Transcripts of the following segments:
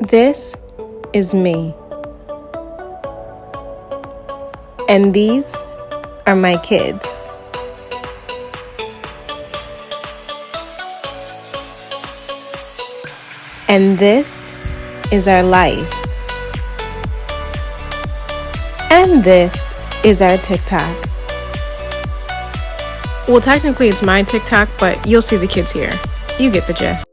This is me. And these are my kids. And this is our life. And this is our TikTok. Well, technically it's my TikTok, but you'll see the kids here. You get the gist.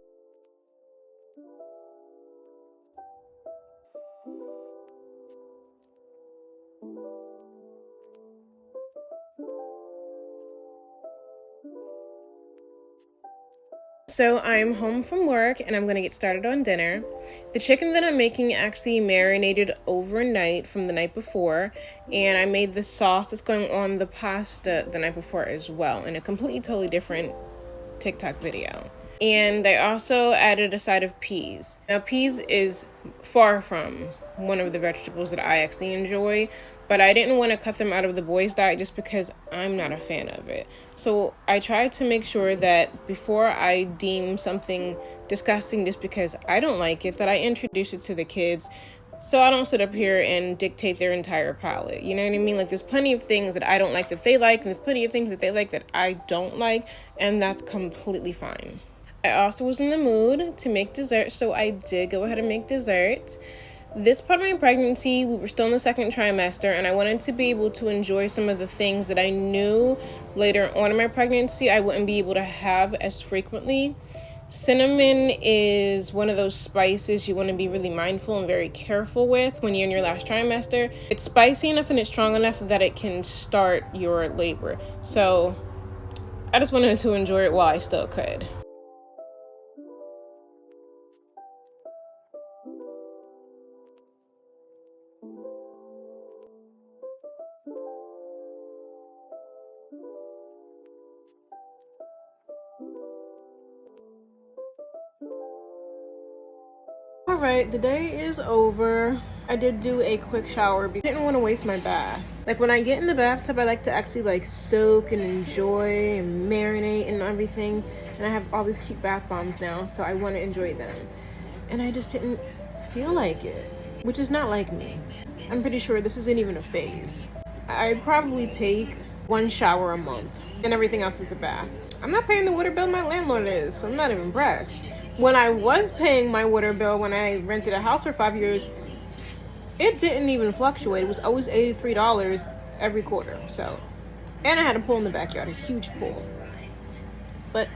So I'm home from work and I'm gonna get started on dinner. The chicken that I'm making actually marinated overnight from the night before, and I made the sauce that's going on the pasta the night before as well in a completely totally different TikTok video. And I also added a side of peas. Now peas is far from one of the vegetables that I actually enjoy, but I didn't want to cut them out of the boys' diet just because I'm not a fan of it. So I tried to make sure that before I deem something disgusting just because I don't like it, that I introduce it to the kids so I don't sit up here and dictate their entire palate. You know what I mean? Like, there's plenty of things that I don't like that they like, and there's plenty of things that they like that I don't like, and that's completely fine. I also was in the mood to make dessert, so I did go ahead and make dessert. This part of my pregnancy, we were still in the second trimester, and I wanted to be able to enjoy some of the things that I knew later on in my pregnancy I wouldn't be able to have as frequently. Cinnamon is one of those spices you want to be really mindful and very careful with when you're in your last trimester. It's spicy enough and it's strong enough that it can start your labor. So I just wanted to enjoy it while I still could. Alright, the day is over. I did do a quick shower because I didn't want to waste my bath. Like, when I get in the bathtub, I like to actually soak and enjoy and marinate and everything. And I have all these cute bath bombs now, so I want to enjoy them. And I just didn't feel like it, which is not like me. I'm pretty sure this isn't even a phase. I'd probably take one shower a month and everything else is a bath. I'm not paying the water bill my landlord is, so I'm not even impressed. When I was paying my water bill when I rented a house for 5 years, it didn't even fluctuate. It was always $83 every quarter. So, and I had a pool in the backyard, a huge pool. But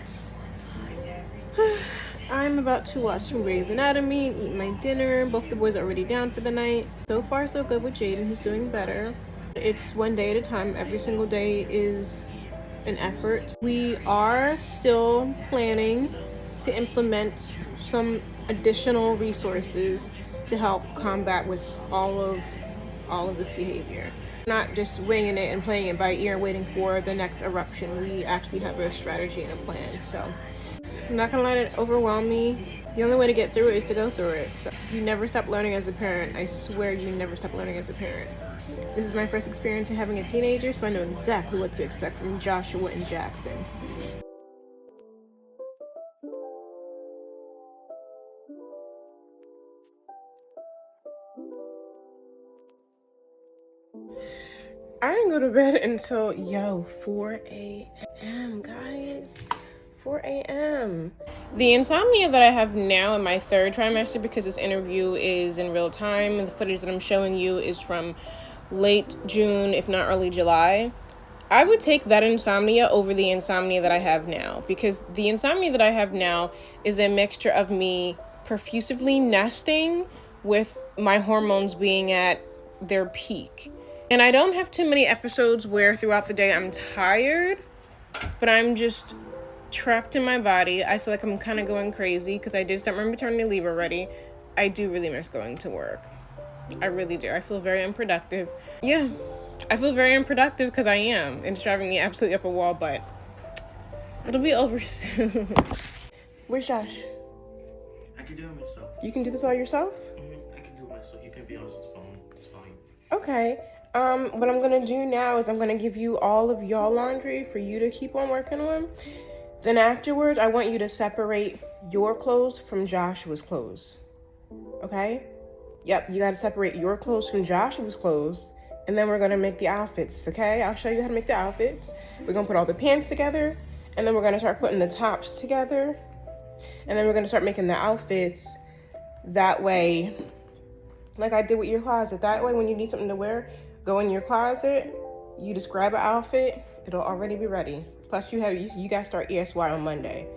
I'm about to watch some Grey's Anatomy and eat my dinner. Both the boys are already down for the night. So far, so good with Jaden. He's doing better. It's one day at a time. Every single day is an effort. We are still planning to implement some additional resources to help combat with all of this behavior. Not just winging it and playing it by ear, waiting for the next eruption. We actually have a strategy and a plan. So I'm not gonna let it overwhelm me. The only way to get through it is to go through it. So you never stop learning as a parent. I swear you never stop learning as a parent. This is my first experience in having a teenager, so I know exactly what to expect from Joshua and Jackson. I didn't go to bed until 4 a.m. guys. 4 a.m. The insomnia that I have now in my third trimester, because this interview is in real time and the footage that I'm showing you is from late June, if not early July, I would take that insomnia over the insomnia that I have now, because the insomnia that I have now is a mixture of me profusively nesting with my hormones being at their peak. And I don't have too many episodes where throughout the day I'm tired, but I'm just trapped in my body. I feel like I'm kind of going crazy because I did start my maternity leave already. I do really miss going to work. I really do. I feel very unproductive. Yeah, I feel very unproductive because I am. And it's driving me absolutely up a wall, but it'll be over soon. Where's Josh? I can do it myself. You can do this all yourself? I can do it myself. You can be on his phone. It's fine. Okay. What I'm gonna do now is I'm gonna give you all of your laundry for you to keep on working on. Then afterwards, I want you to separate your clothes from Joshua's clothes. Okay? Yep, you gotta separate your clothes from Joshua's clothes, and then we're gonna make the outfits, okay? I'll show you how to make the outfits. We're gonna put all the pants together, and then we're gonna start putting the tops together, and then we're gonna start making the outfits that way, like I did with your closet. That way, when you need something to wear, go in your closet, you just grab an outfit, it'll already be ready. Plus, you guys start ESY on Monday.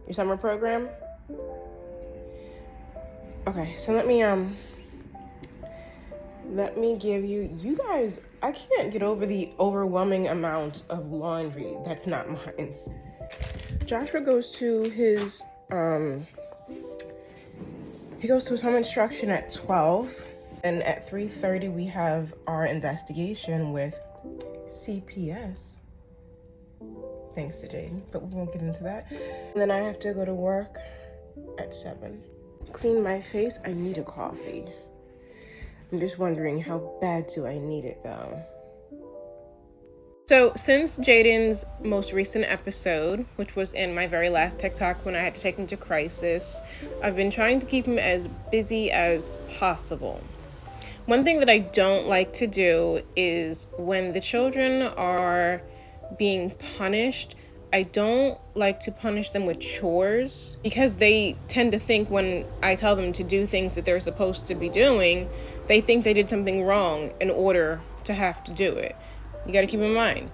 Your summer program? Okay, so let me give you guys, I can't get over the overwhelming amount of laundry that's not mine. Joshua goes to his home instruction at 12, and at 3:30 we have our investigation with CPS. Thanks to Jaden, but we won't get into that. And then I have to go to work at 7. Clean my face, I need a coffee. I'm just wondering, how bad do I need it though? So since Jaden's most recent episode, which was in my very last TikTok when I had to take him to crisis, I've been trying to keep him as busy as possible. One thing that I don't like to do is when the children are being punished, I don't like to punish them with chores, because they tend to think when I tell them to do things that they're supposed to be doing, they think they did something wrong in order to have to do it. You got to keep in mind,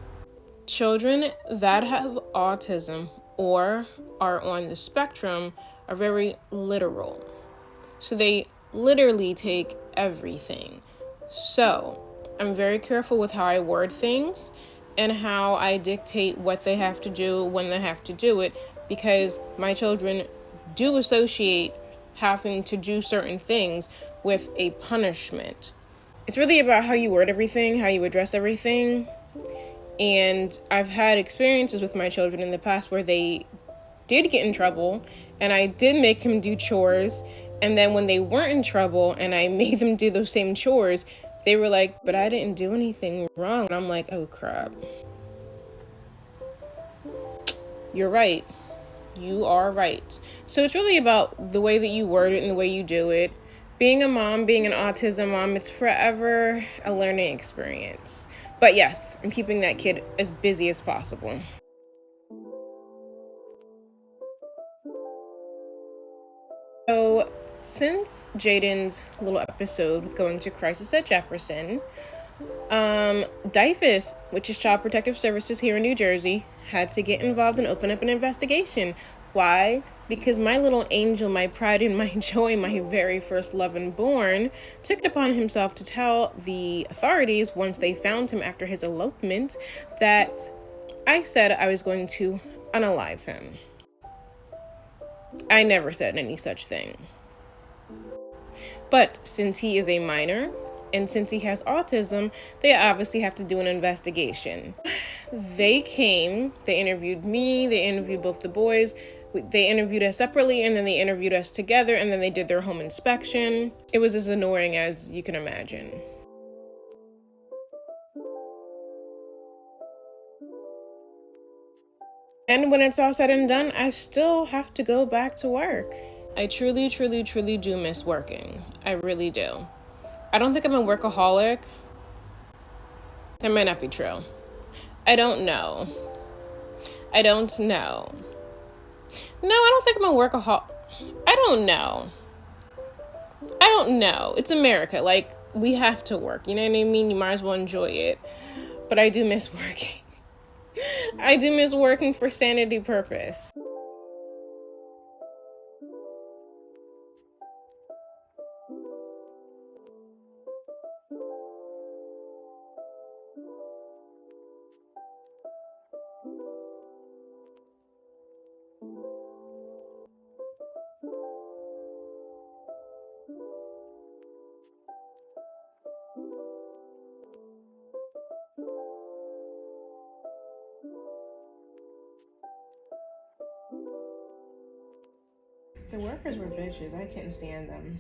children that have autism or are on the spectrum are very literal. So they literally take everything. So I'm very careful with how I word things and how I dictate what they have to do when they have to do it, because my children do associate having to do certain things with a punishment. It's really about how you word everything, how you address everything. And I've had experiences with my children in the past where they did get in trouble and I did make them do chores. And then when they weren't in trouble and I made them do those same chores, they were like, but I didn't do anything wrong. And I'm like, oh crap. You're right. You are right. So it's really about the way that you word it and the way you do it. Being a mom, being an autism mom, it's forever a learning experience. But yes, I'm keeping that kid as busy as possible. So since Jaden's little episode with going to crisis at Jefferson, DYFS, which is Child Protective Services here in New Jersey, had to get involved and open up an investigation. Why? Because my little angel, my pride and my joy, my very first love and born, took it upon himself to tell the authorities, once they found him after his elopement, that I said I was going to unalive him. I never said any such thing. But since he is a minor, and since he has autism, they obviously have to do an investigation. They came, they interviewed me, they interviewed both the boys. They interviewed us separately, and then they interviewed us together, and then they did their home inspection. It was as annoying as you can imagine. And when it's all said and done, I still have to go back to work. I truly, truly, truly do miss working. I really do. I don't think I'm a workaholic. That might not be true. I don't know. No, I don't think I'm a workaholic. I don't know. It's America. Like, we have to work. You know what I mean? You might as well enjoy it. But I do miss working. I do miss working for sanity purpose. The workers were bitches. I couldn't stand them.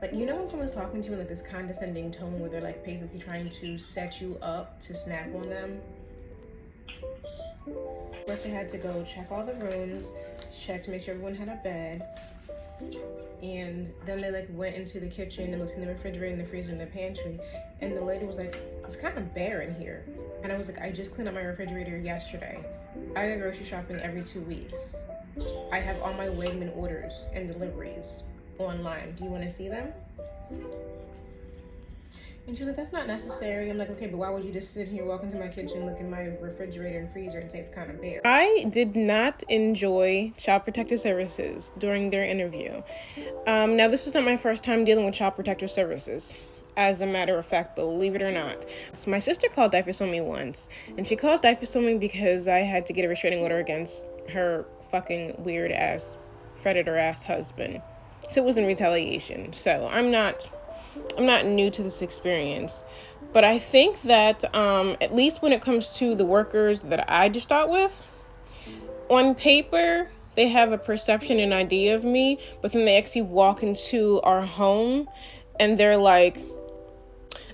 Like, you know when someone's talking to you in like this condescending tone where they're like basically trying to set you up to snap on them? Plus they had to go check all the rooms, check to make sure everyone had a bed. And then they like went into the kitchen and looked in the refrigerator and the freezer and the pantry, and the lady was like, it's kind of bare in here. And I was like, I just cleaned up my refrigerator yesterday. I go grocery shopping every 2 weeks. I have all my Wegman orders and deliveries online. Do you want to see them? And she was like, that's not necessary. I'm like, okay, but why would you just sit here, walk into my kitchen, look in my refrigerator and freezer and say it's kind of bare? I did not enjoy Child Protective Services during their interview. Now, this is not my first time dealing with Child Protective Services. As a matter of fact, believe it or not. So my sister called DYFS on me once, and she called DYFS on me because I had to get a restraining order against her fucking weird ass, predator ass husband. So it was in retaliation. So I'm not new to this experience, but I think that at least when it comes to the workers that I just dealt with, on paper, they have a perception and idea of me, but then they actually walk into our home and they're like,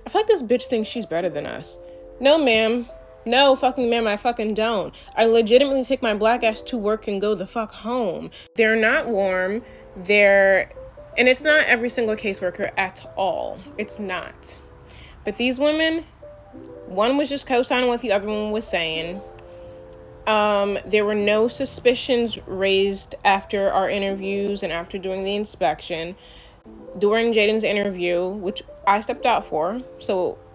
I feel like this bitch thinks she's better than us. No, ma'am. No, fucking ma'am, I fucking don't. I legitimately take my black ass to work and go the fuck home. They're not warm. And it's not every single caseworker at all. It's not. But these women, one was just co-signing what the other one was saying. There were no suspicions raised after our interviews and after doing the inspection. During Jaden's interview, which I stepped out for,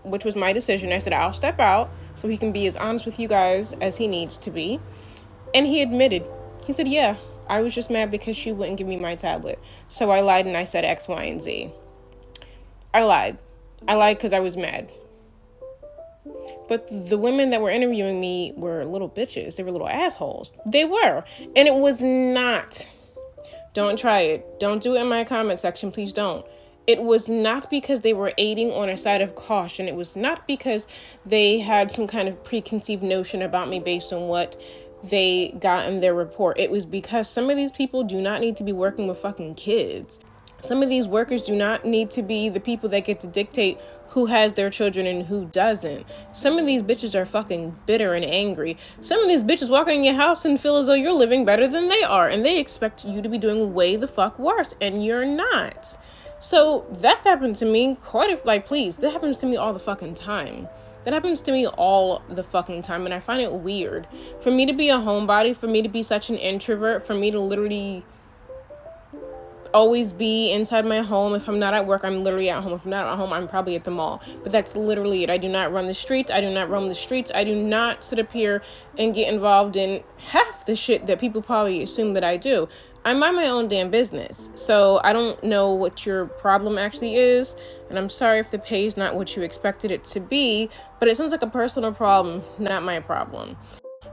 which was my decision, I said I'll step out so he can be as honest with you guys as he needs to be. And he admitted. He said, yeah, I was just mad because she wouldn't give me my tablet. So I lied and I said X, Y, and Z. I lied. I lied because I was mad. But the women that were interviewing me were little bitches. They were little assholes. They were. And it was not. Don't try it. Don't do it in my comment section. Please don't. It was not because they were aiding on a side of caution. It was not because they had some kind of preconceived notion about me based on what they got in their report. It was because some of these people do not need to be working with fucking kids. Some of these workers do not need to be the people that get to dictate who has their children and who doesn't. Some of these bitches are fucking bitter and angry. Some of these bitches walk in your house and feel as though you're living better than they are, and they expect you to be doing way the fuck worse, and you're not. So that's happened to me please, that happens to me all the fucking time. That happens to me all the fucking time, and I find it weird. For me to be a homebody, for me to be such an introvert, for me to literally always be inside my home. If I'm not at work, I'm literally at home. If I'm not at home, I'm probably at the mall. But that's literally it. I do not run the streets. I do not roam the streets. I do not sit up here and get involved in half the shit that people probably assume that I do. I mind my own damn business. So I don't know what your problem actually is. And I'm sorry if the pay is not what you expected it to be. But it sounds like a personal problem, not my problem.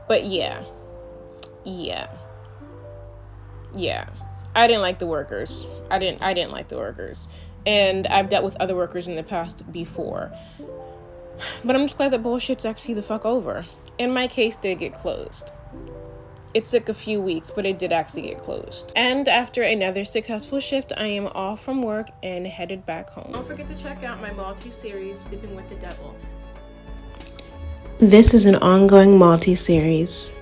But yeah. I didn't like the workers. I didn't like the workers. And I've dealt with other workers in the past before. But I'm just glad that bullshit's actually the fuck over. And my case did get closed. It took a few weeks, but it did actually get closed. And after another successful shift, I am off from work and headed back home. Don't forget to check out my multi-series, Sleeping with the Devil. This is an ongoing multi-series.